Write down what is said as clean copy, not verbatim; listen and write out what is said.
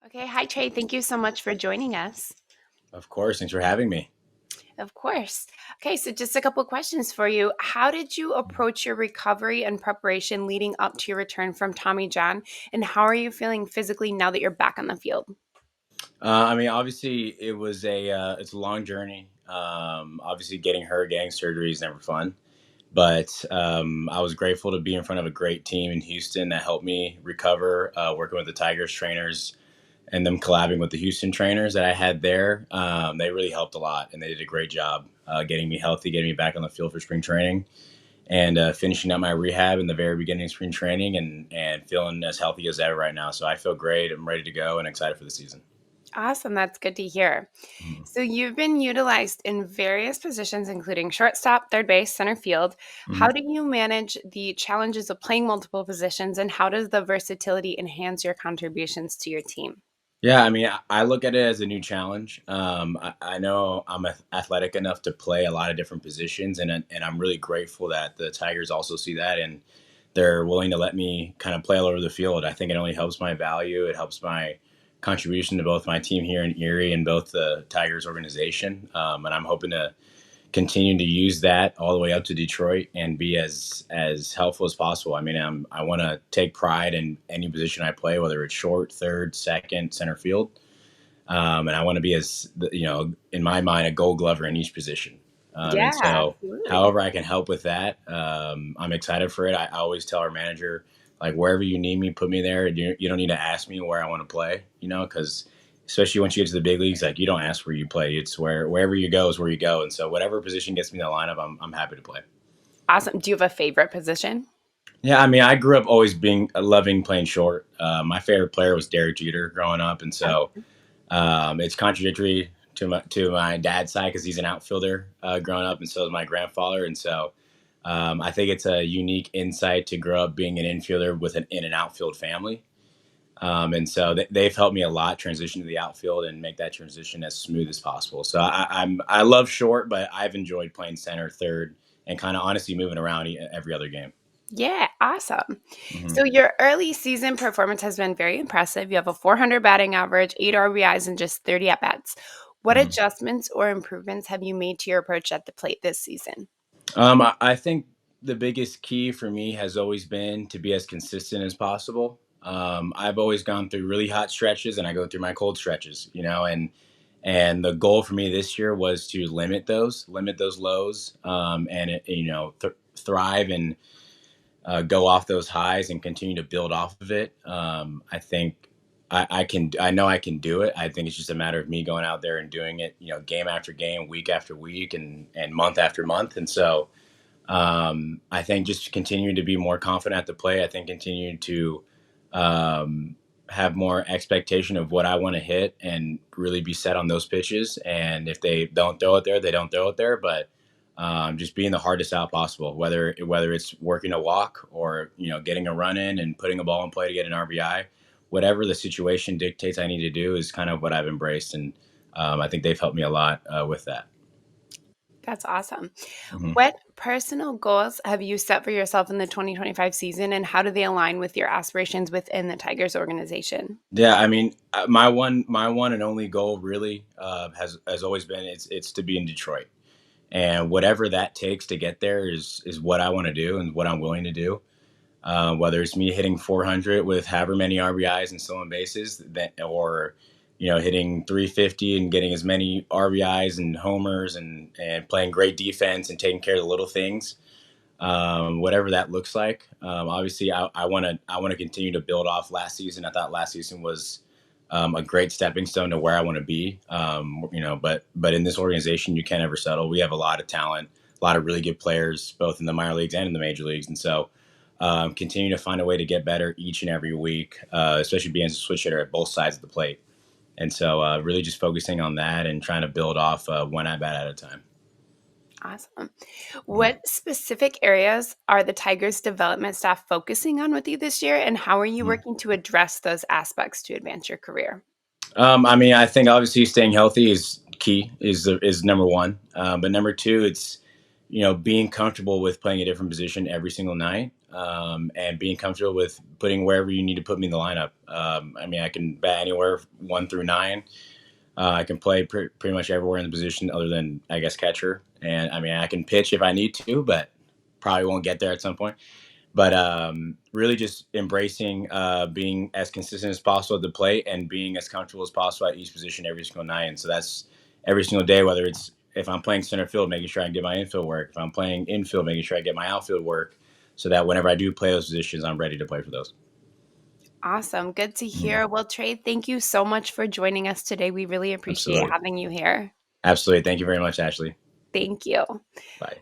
Okay, hi Trey. Thank you so much for joining us. Of course. Thanks for having me. Of course. Okay, so just a couple questions for you. How did you approach your recovery and preparation leading up to your return from Tommy John? And how are you feeling physically now that you're back on the field? Obviously, it's a long journey. Obviously, getting surgery is never fun, but I was grateful to be in front of a great team in Houston that helped me recover. Working with the Tigers trainers and them collabing with the Houston trainers that I had there, they really helped a lot, and they did a great job getting me healthy, getting me back on the field for spring training, and finishing up my rehab in the very beginning of spring training, and feeling as healthy as ever right now. So I feel great. I'm ready to go and excited for the season. Awesome. That's good to hear. Mhm. So you've been utilized in various positions, including shortstop, third base, center field. How Mhm. do you manage the challenges of playing multiple positions, and how does the versatility enhance your contributions to your team? Yeah, I look at it as a new challenge. I know I'm athletic enough to play a lot of different positions, and I'm really grateful that the Tigers also see that, and they're willing to let me kind of play all over the field. I think it only helps my value. It helps my contribution to both my team here in Erie and both the Tigers organization. And I'm hoping to continue to use that all the way up to Detroit and be as helpful as possible. I want to take pride in any position I play, whether it's short, third, second, center field, and I want to be in my mind, a Gold Glover in each position. Yeah, And so, absolutely. however I can help with that, I'm excited for it. I always tell our manager, like, wherever you need me, put me there. You don't need to ask me where I want to play, because especially once you get to the big leagues, like, you don't ask where you play. It's wherever you go is where you go. And so, whatever position gets me in the lineup, I'm happy to play. Awesome. Do you have a favorite position? Yeah, I grew up always being loving playing short. My favorite player was Derek Jeter growing up, and so it's contradictory to my dad's side because he's an outfielder growing up, and so is my grandfather. And so I think it's a unique insight to grow up being an infielder with an in and outfield family. And so they've helped me a lot transition to the outfield and make that transition as smooth as possible. So I love short, but I've enjoyed playing center, third, and kind of honestly moving around every other game. Yeah, awesome. Hmm. So your early season performance has been very impressive. You have a 400 batting average, 8 RBIs, and just 30 at bats. What Hmm. adjustments or improvements have you made to your approach at the plate this season? I think the biggest key for me has always been to be as consistent as possible. I've always gone through really hot stretches and I go through my cold stretches, and the goal for me this year was to limit those lows, and thrive and go off those highs and continue to build off of it. I think I know I can do it. I think it's just a matter of me going out there and doing it, game after game, week after week, and month after month. And so I think just continue to be more confident at the play. I think continue to have more expectation of what I want to hit and really be set on those pitches. And if they don't throw it there, they don't throw it there. But just being the hardest out possible, whether it's working a walk or getting a run in and putting a ball in play to get an RBI, whatever the situation dictates I need to do is kind of what I've embraced, and I think they've helped me a lot with that. That's awesome. Mhm. What personal goals have you set for yourself in the 2025 season, and how do they align with your aspirations within the Tigers organization? Yeah, my one and only goal really has always been it's to be in Detroit, and whatever that takes to get there is what I want to do and what I'm willing to do. Whether it's me hitting 400 with however many RBIs and stolen bases, or hitting 350 and getting as many RBIs and homers and playing great defense and taking care of the little things, whatever that looks like. Obviously, I want to continue to build off last season. I thought last season was a great stepping stone to where I want to be. But in this organization, you can't ever settle. We have a lot of talent, a lot of really good players, both in the minor leagues and in the major leagues, and so. Continue to find a way to get better each and every week, especially being a switch hitter at both sides of the plate. And so, really just focusing on that and trying to build off one at bat at a time. Awesome. Mhm. What specific areas are the Tigers development staff focusing on with you this year, and how are you Mhm. working to address those aspects to advance your career? I think obviously staying healthy is key, is number one. But number two, it's being comfortable with playing a different position every single night. and being comfortable with putting wherever you need to put me in the lineup. I mean, I can bat anywhere 1 through 9. I can play pretty much everywhere in the position other than, I guess, catcher. And I mean, I can pitch if I need to, but probably won't get there at some point. But really just embracing being as consistent as possible at the plate and being as comfortable as possible at each position every single night. And so that's every single day, whether it's if I'm playing center field, making sure I get my infield work. If I'm playing infield, making sure I get my outfield work so that whenever I do play those positions, I'm ready to play for those. Awesome. Good to Mm, hear. Well, Trey, thank you so much for joining us today. We really appreciate absolutely. having you here. Absolutely. Thank you very much, Ashley. Thank you. Bye.